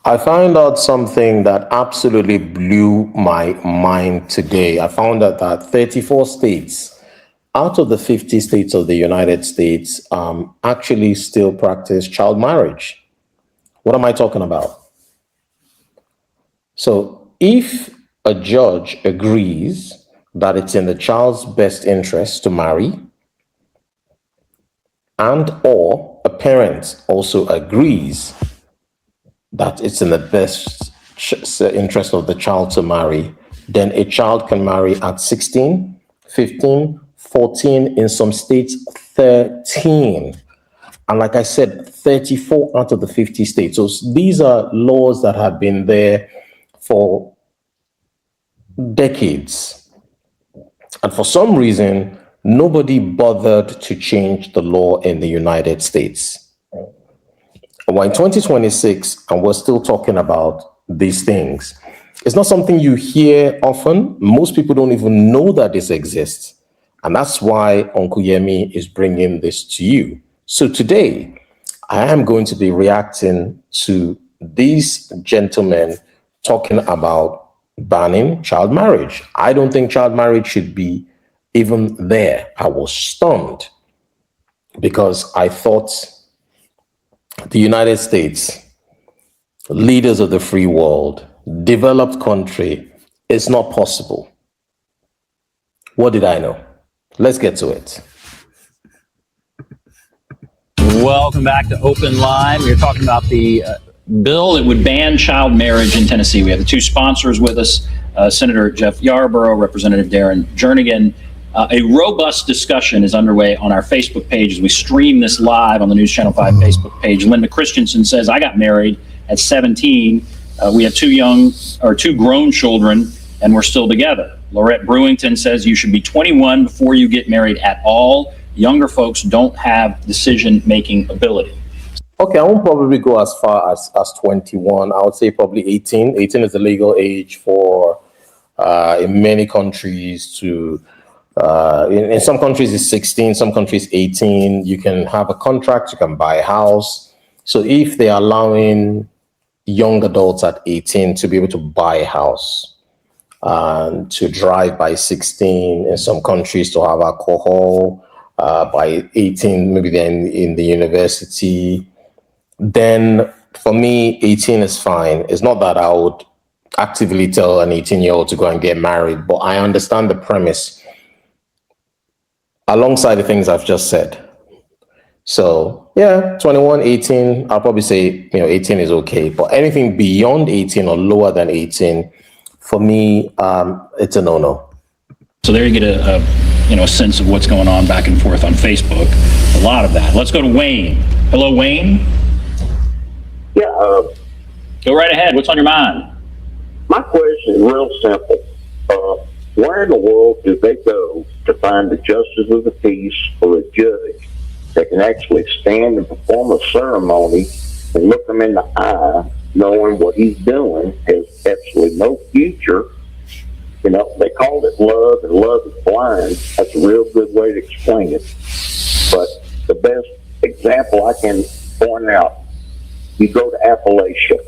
I found out something that absolutely blew my mind today. I found out that 34 states out of the 50 states of the United States actually still practice child marriage. What am I talking about? So if a judge agrees that it's in the child's best interest to marry, and or a parent also agrees that it's in the best interest of the child to marry, then a child can marry at 16, 15, 14, in some states 13. And like I said, 34 out of the 50 states. So these are laws that have been there for decades. And for some reason, nobody bothered to change the law in the United States. We're in 2026 and we're still talking about these things. It's not something you hear often. Most people don't even know that this exists. And that's why Uncle Yemi is bringing this to you. So today, I am going to be reacting to these gentlemen talking about banning child marriage. I don't think child marriage should be even there. I was stunned because I thought the United States, leaders of the free world, developed country, it's not possible. What did I know? Let's get to it. Welcome back to Open Line. We're talking about the bill that would ban child marriage in Tennessee. We have the two sponsors with us, Senator Jeff Yarborough, Representative Darren Jernigan. A robust discussion is underway on our Facebook page as we stream this live on the News Channel 5 Facebook page. Linda Christensen says, I got married at 17. We have two grown children, and we're still together. Lorette Brewington says you should be 21 before you get married at all. Younger folks don't have decision-making ability. Okay, I won't probably go as far as 21. I would say probably 18. 18 is the legal age for, in many countries to, in some countries it's 16, some countries 18. You can have a contract, you can buy a house. So if they're allowing young adults at 18 to be able to buy a house, and to drive by 16, in some countries to have alcohol, by 18, maybe they're in the university, then for me, 18 is fine. It's not that I would actively tell an 18-year-old to go and get married, but I understand the premise alongside the things I've just said. So yeah, 21, 18, I'll probably say, 18 is okay, but anything beyond 18 or lower than 18, for me, it's a no-no. So there you get a sense of what's going on back and forth on Facebook. A lot of that. Let's go to Wayne. Hello, Wayne. Yeah. Go right ahead. What's on your mind? My question is real simple. Where in the world do they go to find the justice of the peace or a judge that can actually stand and perform a ceremony and look them in the eye, knowing what he's doing has absolutely no future? They called it love, and love is blind. That's a real good way to explain it. But the best example I can point out, you go to Appalachia.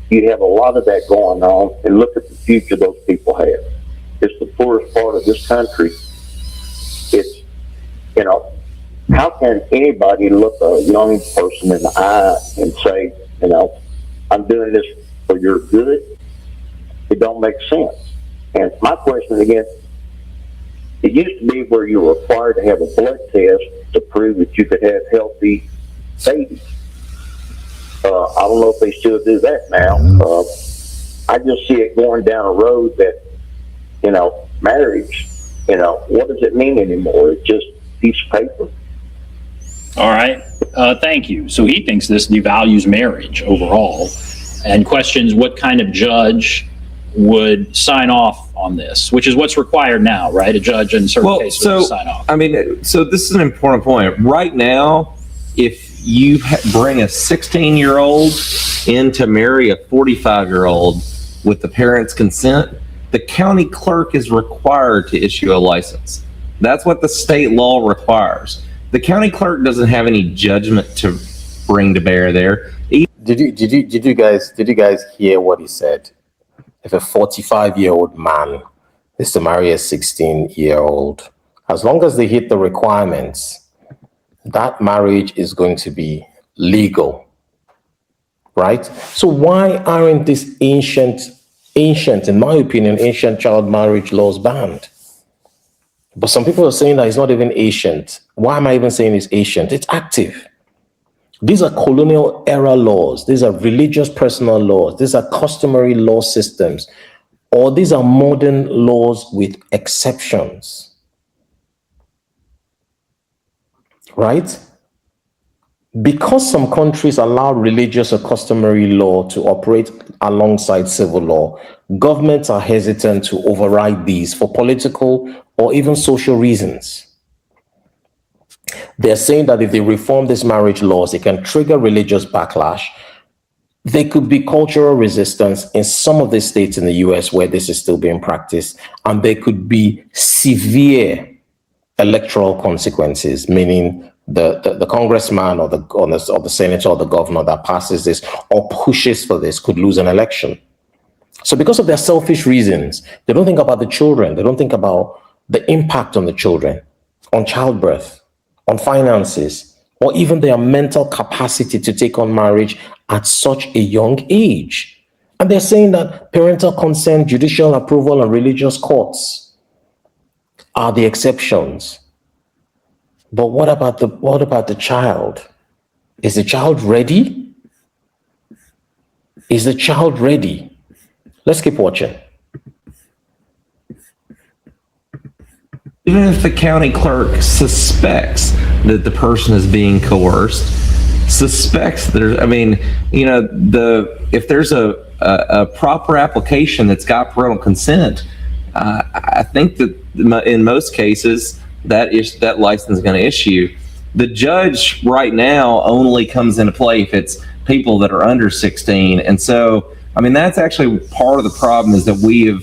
You have a lot of that going on, and look at the future those people have. It's the poorest part of this country. It's, how can anybody look a young person in the eye and say, I'm doing this for your good? It don't make sense. And my question again, it used to be where you were required to have a blood test to prove that you could have healthy babies. I don't know if they still do that now. I just see it going down a road that, marriage, what does it mean anymore? It's just a piece of paper. All right. Thank you. So he thinks this devalues marriage overall and questions what kind of judge would sign off on this, which is what's required now, right? A judge in certain cases would sign off. So this is an important point. Right now, if you bring a 16-year-old in to marry a 45-year-old with the parents' consent, the county clerk is required to issue a license. That's what the state law requires. The county clerk doesn't have any judgment to bring to bear there. did you guys hear what he said? If a 45-year-old man is to marry a 16-year-old, as long as they hit the requirements, that marriage is going to be legal, right? So why aren't these ancient, in my opinion, ancient child marriage laws banned? But some people are saying that it's not even ancient. Why am I even saying it's ancient? It's active. These are colonial era laws. These are religious personal laws. These are customary law systems. Or these are modern laws with exceptions. Right? Because some countries allow religious or customary law to operate alongside civil law, governments are hesitant to override these for political or even social reasons. They're saying that if they reform these marriage laws, it can trigger religious backlash. There could be cultural resistance in some of the states in the US where this is still being practiced, and there could be severe electoral consequences, meaning the congressman or the senator or the governor that passes this or pushes for this could lose an election. So because of their selfish reasons, they don't think about the children. They don't think about the impact on the children, on childbirth, on finances, or even their mental capacity to take on marriage at such a young age. And they're saying that parental consent, judicial approval, and religious courts are the exceptions. But what about the child? Is the child ready? Is the child ready? Let's keep watching. Even if the county clerk suspects that the person is being coerced, suspects there's, if there's a proper application that's got parental consent, I think that in most cases that license is going to issue. The judge right now only comes into play if it's people that are under 16, and so that's actually part of the problem is that we have.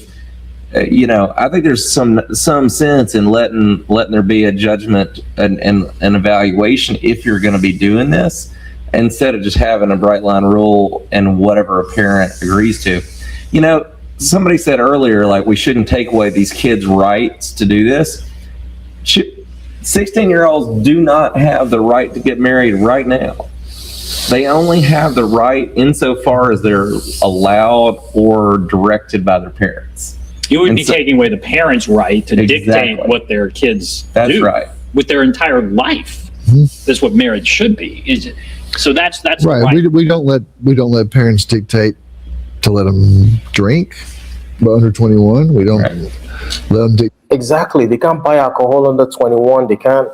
I think there's some sense in letting there be a judgment and an evaluation if you're going to be doing this, instead of just having a bright line rule and whatever a parent agrees to. Somebody said earlier, like, we shouldn't take away these kids' rights to do this. 16-year-olds do not have the right to get married right now. They only have the right insofar as they're allowed or directed by their parents. You would be taking away the parents' right to dictate what their kids do with their entire life. That's what marriage should be. So that's right. We don't let parents dictate to let them drink, but under 21, we don't let them dictate. Exactly. They can't buy alcohol under 21. They can't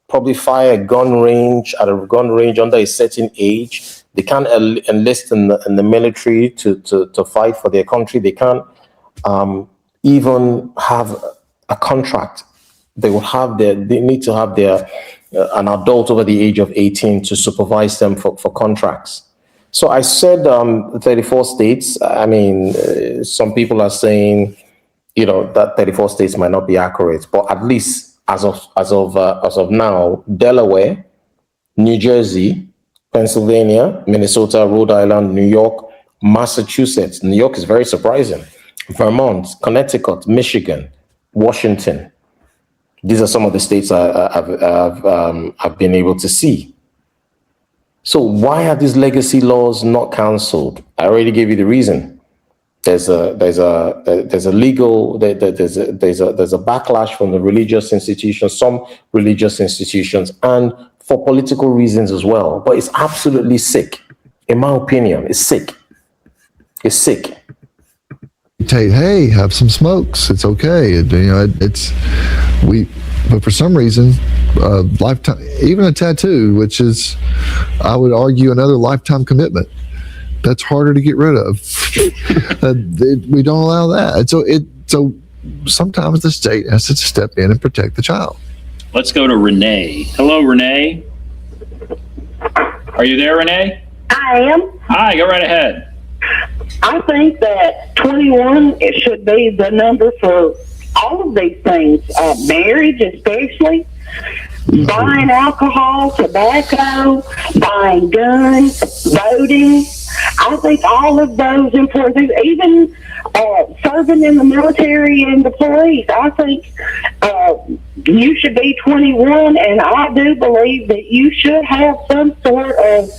probably fire a gun range at a gun range under a certain age. They can't enlist in the military to fight for their country. They can't even have a contract. They need to have an adult over the age of 18 to supervise them for contracts. So I said 34 states. Some people are saying, that 34 states might not be accurate, but at least as of now, Delaware, New Jersey, Pennsylvania, Minnesota, Rhode Island, New York, Massachusetts. New York is very surprising. Vermont, Connecticut, Michigan, Washington. These are some of the states I've been able to see. So why are these legacy laws not cancelled? I already gave you the reason. There's a backlash from the religious institutions, some religious institutions, and for political reasons as well. But it's absolutely sick. In my opinion, it's sick. It's sick. Hey, have some smokes. It's okay. But for some reason, lifetime, even a tattoo, which is, I would argue, another lifetime commitment. That's harder to get rid of. We don't allow that. So sometimes the state has to step in and protect the child. Let's go to Renee. Hello, Renee. Are you there, Renee? I am. Hi, go right ahead. I think that 21 it should be the number for all of these things, marriage especially. buying alcohol, tobacco, buying guns, voting. I think all of those important things, even serving in the military and the police, I think you should be 21, and I do believe that you should have some sort of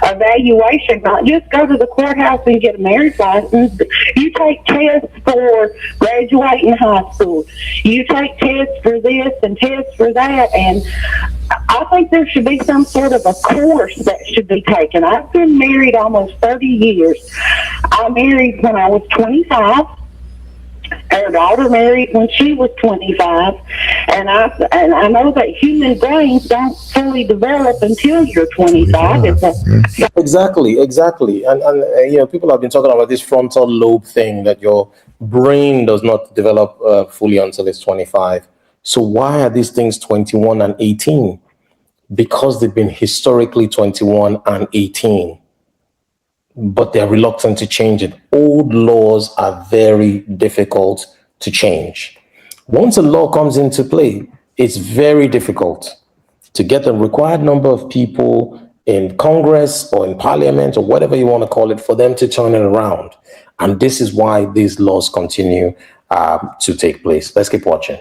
evaluation, not just go to the courthouse and get a marriage license. You take tests for graduating high school. You take tests for this and tests for that, and I think there should be some sort of a course that should be taken. I've been married almost 30 years. I married when I was 25. Our daughter married when she was 25, and I know that human brains don't fully develop until you're 25. Exactly. And people have been talking about this frontal lobe thing, that your brain does not develop fully until it's 25. So why are these things 21 and 18? Because they've been historically 21 and 18. But they're reluctant to change it. Old laws are very difficult to change. Once a law comes into play, it's very difficult to get the required number of people in Congress or in Parliament or whatever you want to call it for them to turn it around. And this is why these laws continue to take place. Let's keep watching.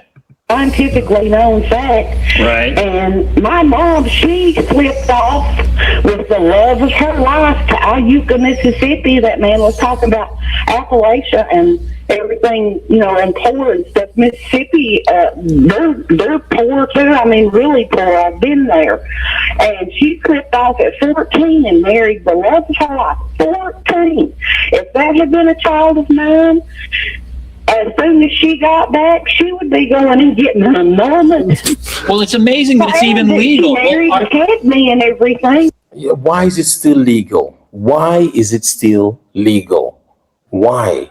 Scientifically known fact. Right. And my mom, she slipped off with the love of her life to Iuka, Mississippi. That man was talking about Appalachia and everything, and poor and stuff. Mississippi, they're poor too. I mean, really poor. I've been there. And she slipped off at 14 and married the love of her life. 14. If that had been a child of mine, as soon as she got back, she would be going and getting an annulment. Well, it's amazing that it's even legal. She married, had me and everything. Why is it still legal? Why is it still legal? Why?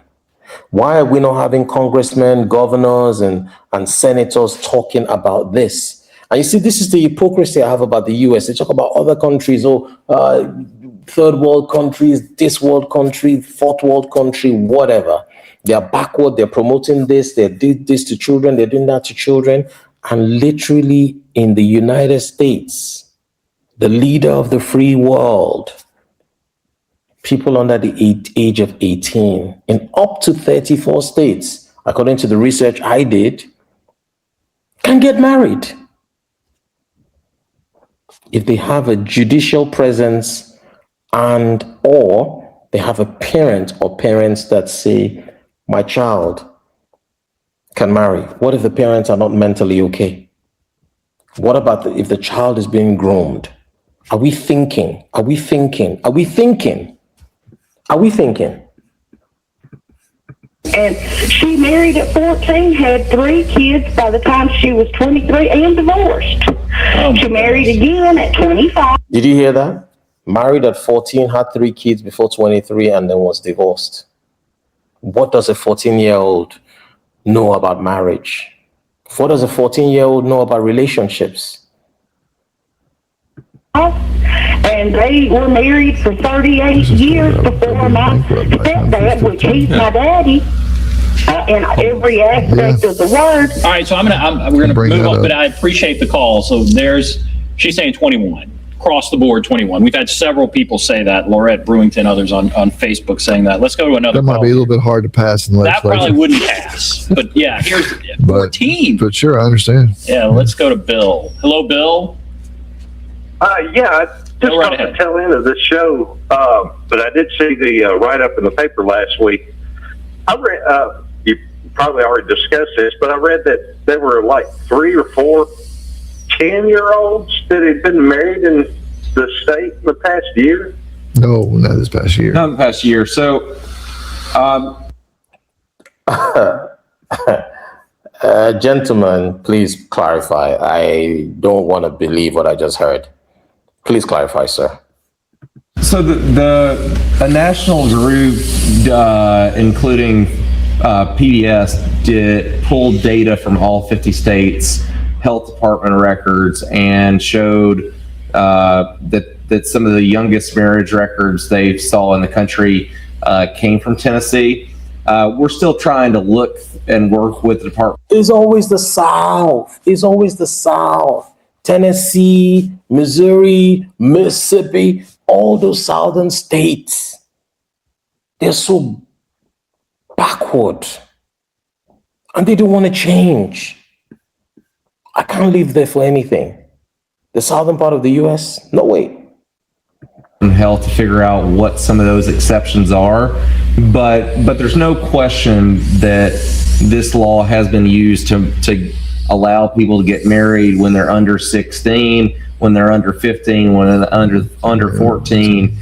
Why are we not having congressmen, governors, and senators talking about this? And you see, this is the hypocrisy I have about the US. They talk about other countries, third world countries, this world country, fourth world country, whatever. They are backward. They're promoting this. They did this to children. They're doing that to children. And literally in the United States, the leader of the free world, people under the age of 18 in up to 34 states, according to the research I did, can get married if they have a judicial presence and or they have a parent or parents that say, my child can marry. What if the parents are not mentally okay? What about if the child is being groomed? Are we thinking? Are we thinking? Are we thinking? Are we thinking? And she married at 14, had 3 kids by the time she was 23, and divorced. She married again at 25. Did you hear that? Married at 14, had 3 kids before 23, and then was divorced. What does a 14-year-old know about marriage? What does a 14-year-old know about relationships? And they were married for 38 years before my stepdad, which he's my daddy, in every aspect of the word. All right, so we're gonna move on, but I appreciate the call. So she's saying 21. Across the board, 21. We've had several people say that. Laurette Brewington, others on Facebook saying that. Let's go to another. That might be a little bit hard to pass in the legislature. That probably wouldn't pass. But yeah, here's 14. But sure, I understand. Yeah, let's go to Bill. Hello, Bill. I just got the tail end of this show, but I did see the write-up in the paper last week. I read, you probably already discussed this, but I read that there were like 3 or 4 10-year-olds that had been married in the state in the past year? No, not this past year. Not the past year. So, Gentlemen, please clarify. I don't want to believe what I just heard. Please clarify, sir. So a national group, including PBS, pulled data from all 50 states, health department records, and showed that some of the youngest marriage records they saw in the country came from Tennessee. We're still trying to look and work with the department. It's always the South. It's always the South. Tennessee, Missouri, Mississippi, all those southern states, they're so backward and they don't want to change. I can't live there for anything. The southern part of the US, no way. Hell to figure out what some of those exceptions are, but there's no question that this law has been used to allow people to get married when they're under 16, when they're under 15, when they're under 14,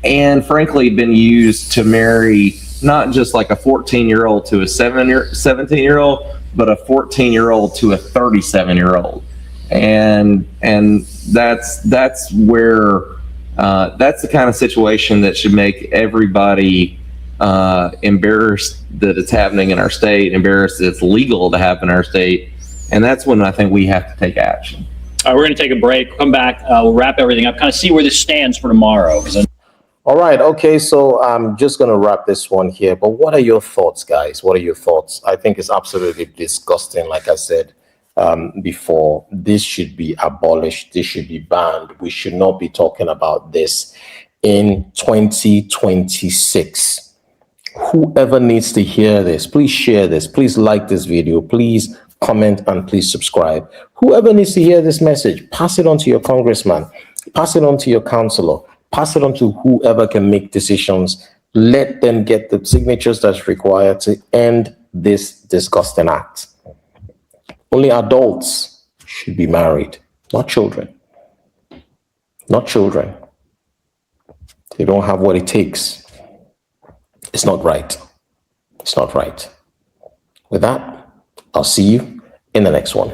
and frankly been used to marry not just like a 14-year-old to a 17-year-old, but a 14-year-old to a 37-year-old, and that's where that's the kind of situation that should make everybody embarrassed that it's happening in our state, embarrassed that it's legal to happen in our state, and that's when I think we have to take action. All right, we're going to take a break. Come back. We'll wrap everything up. Kind of see where this stands for tomorrow. All right. Okay. So I'm just going to wrap this one here. But what are your thoughts, guys? What are your thoughts? I think it's absolutely disgusting. Like I said before, this should be abolished. This should be banned. We should not be talking about this in 2026. Whoever needs to hear this, please share this. Please like this video. Please comment and please subscribe. Whoever needs to hear this message, pass it on to your congressman. Pass it on to your counselor. Pass it on to whoever can make decisions. Let them get the signatures that's required to end this disgusting act. Only adults should be married, not children. Not children. They don't have what it takes. It's not right. It's not right. With that, I'll see you in the next one.